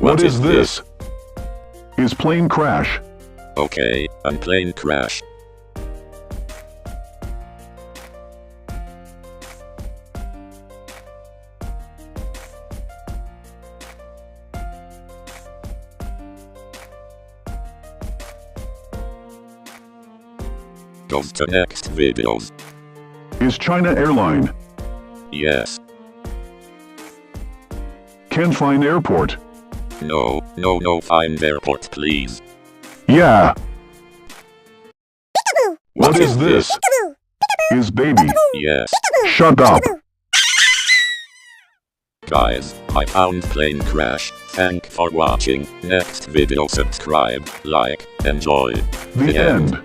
What is this? Is plane crash. Okay, plane crash. Goes to next videos. Is China airline. Yes. Can't find airport. No, find airport please. Yeah. What is this? Is baby. Yes. Shut up. Guys, I found plane crash. Thank for watching. Next video subscribe, like, enjoy. The end.